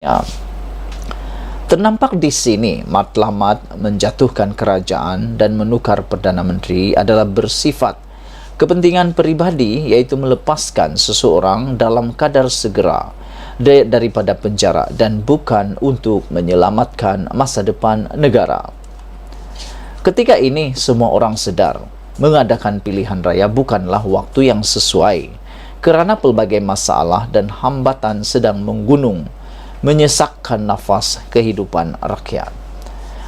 Ya, ternampak di sini matlamat menjatuhkan kerajaan dan menukar Perdana Menteri adalah bersifat kepentingan pribadi, yaitu melepaskan seseorang dalam kadar segera daripada penjara dan bukan untuk menyelamatkan masa depan negara. Ketika ini semua orang sedar mengadakan pilihan raya bukanlah waktu yang sesuai kerana pelbagai masalah dan hambatan sedang menggunung menyesakkan nafas kehidupan rakyat.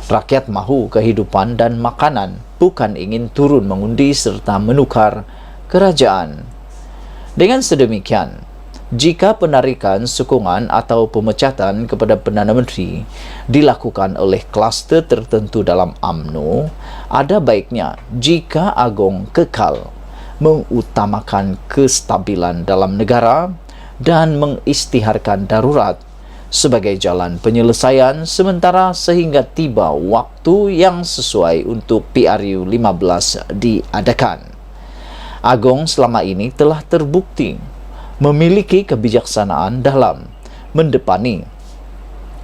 Rakyat mahu kehidupan dan makanan, bukan ingin turun mengundi serta menukar kerajaan. Dengan sedemikian, jika penarikan sokongan atau pemecatan kepada Perdana Menteri dilakukan oleh kluster tertentu dalam UMNO, ada baiknya jika Agong kekal mengutamakan kestabilan dalam negara dan mengisytiharkan darurat sebagai jalan penyelesaian sementara sehingga tiba waktu yang sesuai untuk PRU 15 diadakan. Agong selama ini telah terbukti memiliki kebijaksanaan dalam mendepani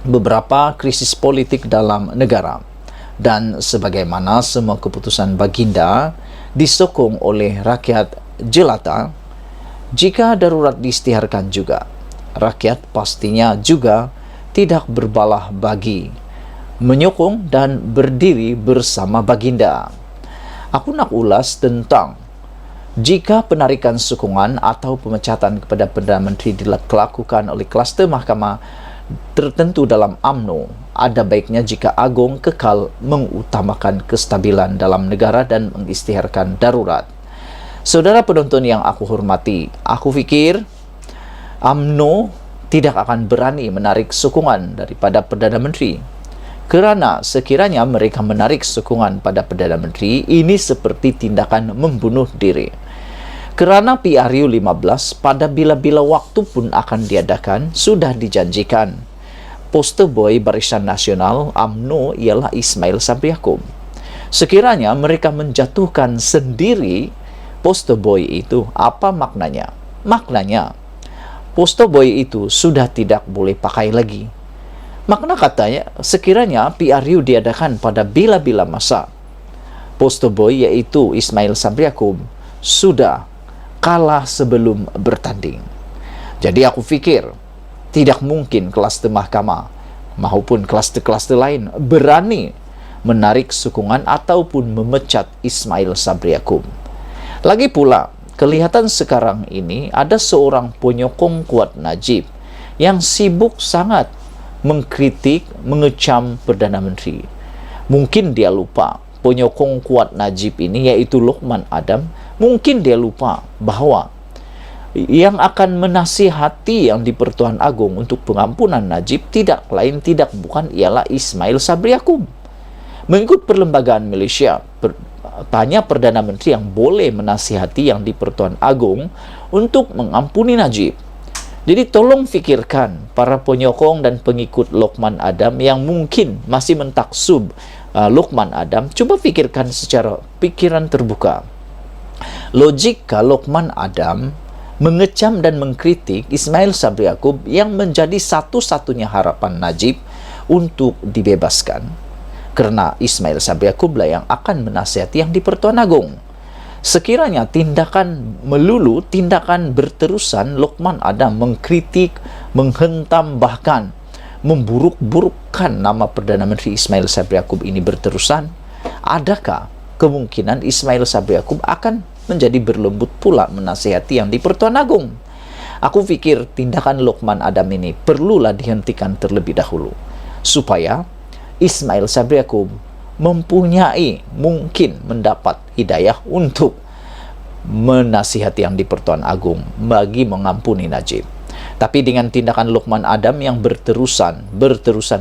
beberapa krisis politik dalam negara, dan sebagaimana semua keputusan baginda disokong oleh rakyat jelata, jika darurat diisytiharkan juga, rakyat pastinya juga tidak berbalah bagi menyokong dan berdiri bersama baginda. Aku nak ulas tentang jika penarikan sokongan atau pemecatan kepada Perdana Menteri dilakukan oleh kluster mahkamah tertentu dalam UMNO, ada baiknya jika Agong kekal mengutamakan kestabilan dalam negara dan mengisytiharkan darurat. Saudara penonton yang aku hormati, aku fikir UMNO tidak akan berani menarik sokongan daripada Perdana Menteri, kerana sekiranya mereka menarik sokongan pada Perdana Menteri, ini seperti tindakan membunuh diri. Kerana PRU 15 pada bila-bila waktu pun akan diadakan, sudah dijanjikan poster boy Barisan Nasional UMNO ialah Ismail Sabri Yaakob. Sekiranya mereka menjatuhkan sendiri poster boy itu, apa maknanya? Maknanya poster boy itu sudah tidak boleh pakai lagi. Makna katanya, sekiranya PRU diadakan pada bila-bila masa, poster boy iaitu Ismail Sabri Yaakob sudah kalah sebelum bertanding. Jadi aku fikir tidak mungkin kluster mahkamah maupun kluster-kluster lain berani menarik sokongan ataupun memecat Ismail Sabri Yaakob. Lagi pula, kelihatan sekarang ini ada seorang penyokong kuat Najib yang sibuk sangat mengkritik, mengecam Perdana Menteri. Mungkin dia lupa penyokong kuat Najib ini yaitu Lokman Adam. Mungkin dia lupa bahawa yang akan menasihati yang di Pertuan Agong untuk pengampunan Najib tidak lain tidak bukan ialah Ismail Sabri Yaakob. Mengikut Perlembagaan Malaysia, hanya Perdana Menteri yang boleh menasihati yang di Pertuan Agong untuk mengampuni Najib. Jadi tolong fikirkan para penyokong dan pengikut Lokman Adam yang mungkin masih mentaksub Lokman Adam, cuba fikirkan secara pikiran terbuka. Logika Lokman Adam mengecam dan mengkritik Ismail Sabri Yaakob yang menjadi satu-satunya harapan Najib untuk dibebaskan, kerana Ismail Sabri Yaakob lah yang akan menasihati yang di Pertuan Agong. Sekiranya tindakan melulu, tindakan berterusan Lokman Adam mengkritik, menghentam, bahkan memburuk-burukkan nama Perdana Menteri Ismail Sabri Yaakob ini berterusan, adakah kemungkinan Ismail Sabri Yaakob akan menjadi berlembut pula menasihati yang di Pertuan Agong? Aku fikir tindakan Lokman Adam ini perlulah dihentikan terlebih dahulu, supaya Ismail Sabri Yaakob mempunyai mungkin mendapat hidayah untuk menasihati yang di Pertuan Agong bagi mengampuni Najib. Tapi dengan tindakan Lokman Adam yang berterusan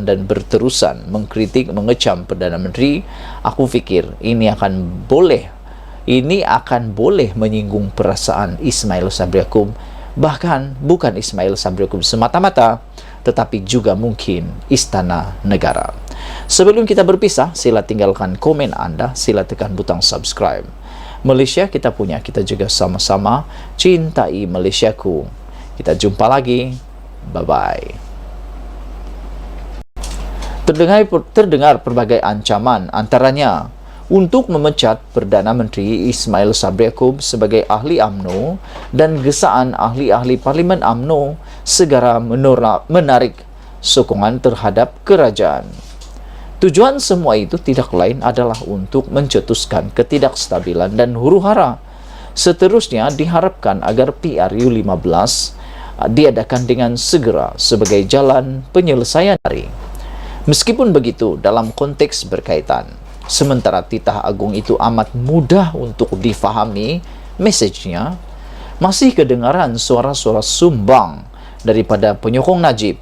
dan berterusan mengkritik, mengecam Perdana Menteri, aku fikir ini akan boleh menyinggung perasaan Ismail Sabri Yaakob, bahkan bukan Ismail Sabri Yaakob semata-mata, tetapi juga mungkin Istana Negara. Sebelum kita berpisah, sila tinggalkan komen Anda, sila tekan butang subscribe. Malaysia kita punya, kita juga sama-sama cintai Malaysiaku. Kita jumpa lagi. Bye-bye. Terdengar berbagai ancaman, antaranya untuk memecat Perdana Menteri Ismail Sabri Yaakob sebagai ahli UMNO dan gesaan ahli-ahli Parlimen UMNO segera menarik sokongan terhadap kerajaan. Tujuan semua itu tidak lain adalah untuk mencetuskan ketidakstabilan dan huru-hara. Seterusnya diharapkan agar PRU15 diadakan dengan segera sebagai jalan penyelesaian hari. Meskipun begitu, dalam konteks berkaitan, sementara titah agung itu amat mudah untuk difahami mesejnya, masih kedengaran suara-suara sumbang daripada penyokong Najib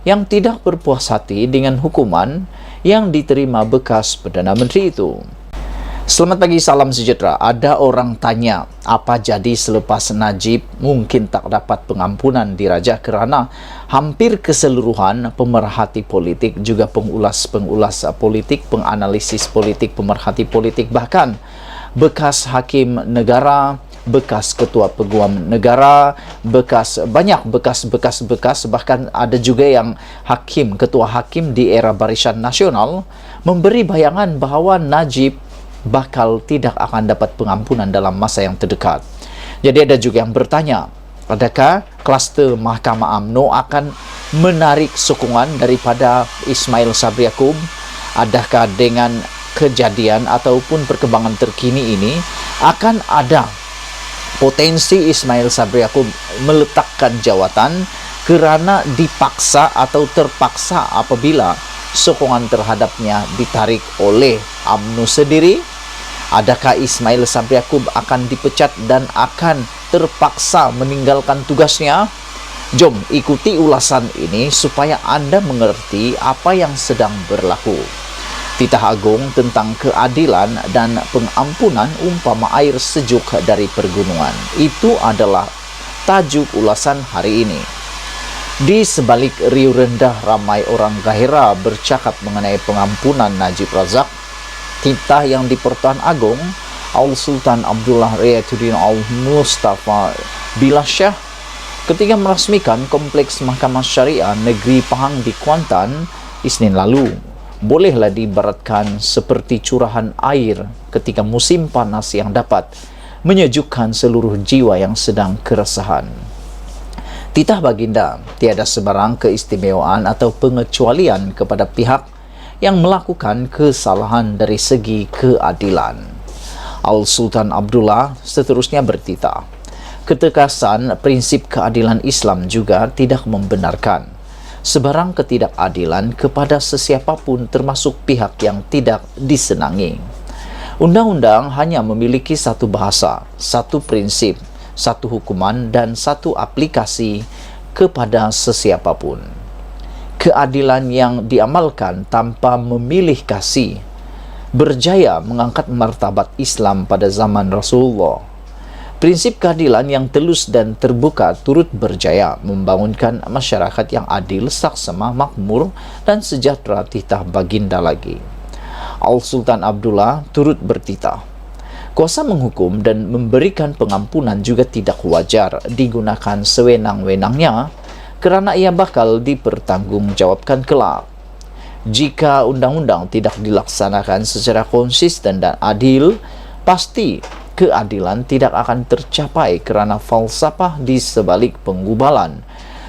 yang tidak berpuas hati dengan hukuman yang diterima bekas Perdana Menteri itu. Selamat pagi, salam sejahtera. Ada orang tanya, apa jadi selepas Najib mungkin tak dapat pengampunan diraja kerana hampir keseluruhan pemerhati politik, juga pengulas-pengulas politik, penganalisis politik, pemerhati politik, bahkan bekas hakim negara, bekas ketua peguam negara, banyak bekas, bahkan ada juga yang ketua hakim di era Barisan Nasional memberi bayangan bahawa Najib bakal tidak akan dapat pengampunan dalam masa yang terdekat. Jadi ada juga yang bertanya, adakah kluster Mahkamah UMNO akan menarik sokongan daripada Ismail Sabri Yaakob? Adakah dengan kejadian ataupun perkembangan terkini ini akan ada potensi Ismail Sabri Yaakob meletakkan jawatan kerana dipaksa atau terpaksa apabila sokongan terhadapnya ditarik oleh UMNO sendiri? Adakah Ismail Sabri Yaakob akan dipecat dan akan terpaksa meninggalkan tugasnya? Jom ikuti ulasan ini supaya Anda mengerti apa yang sedang berlaku. Titah agung tentang keadilan dan pengampunan umpama air sejuk dari pergunungan. Itu adalah tajuk ulasan hari ini. Di sebalik riuh rendah ramai orang gahira bercakap mengenai pengampunan Najib Razak, titah yang di Pertuan Agong Al-Sultan Abdullah Riyatuddin Al-Mustafa Billah Shah ketika meresmikan kompleks Mahkamah Syariah Negeri Pahang di Kuantan Isnin lalu, bolehlah diibaratkan seperti curahan air ketika musim panas yang dapat menyejukkan seluruh jiwa yang sedang keresahan. Titah baginda tiada sebarang keistimewaan atau pengecualian kepada pihak yang melakukan kesalahan dari segi keadilan. Al-Sultan Abdullah seterusnya bertitah, ketekasan prinsip keadilan Islam juga tidak membenarkan sebarang ketidakadilan kepada sesiapapun termasuk pihak yang tidak disenangi. Undang-undang hanya memiliki satu bahasa, satu prinsip, satu hukuman dan satu aplikasi kepada sesiapapun. Keadilan yang diamalkan tanpa memilih kasih berjaya mengangkat martabat Islam pada zaman Rasulullah. Prinsip keadilan yang telus dan terbuka turut berjaya membangunkan masyarakat yang adil, saksama, makmur dan sejahtera. Titah baginda lagi. Al-Sultan Abdullah turut bertitah, kuasa menghukum dan memberikan pengampunan juga tidak wajar digunakan sewenang-wenangnya kerana ia bakal dipertanggungjawabkan kelak. Jika undang-undang tidak dilaksanakan secara konsisten dan adil, pasti keadilan tidak akan tercapai kerana falsafah di sebalik penggubalan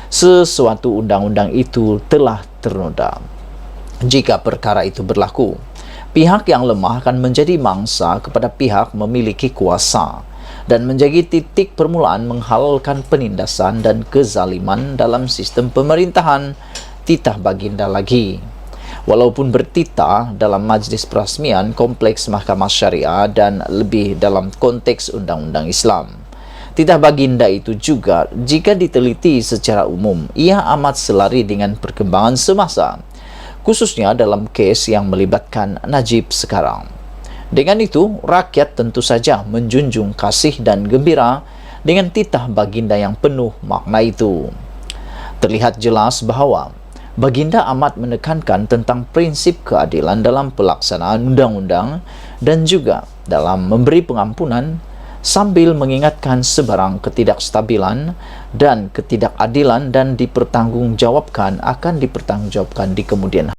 sesuatu undang-undang itu telah ternoda. Jika perkara itu berlaku, pihak yang lemah akan menjadi mangsa kepada pihak memiliki kuasa dan menjadi titik permulaan menghalalkan penindasan dan kezaliman dalam sistem pemerintahan. Titah baginda lagi. Walaupun bertitah dalam majlis perasmian kompleks Mahkamah Syariah dan lebih dalam konteks undang-undang Islam, titah baginda itu juga jika diteliti secara umum, ia amat selari dengan perkembangan semasa, khususnya dalam kes yang melibatkan Najib sekarang. Dengan itu, rakyat tentu saja menjunjung kasih dan gembira dengan titah baginda yang penuh makna itu. Terlihat jelas bahawa baginda amat menekankan tentang prinsip keadilan dalam pelaksanaan undang-undang dan juga dalam memberi pengampunan, sambil mengingatkan sebarang ketidakstabilan dan ketidakadilan dan akan dipertanggungjawabkan di kemudian hari.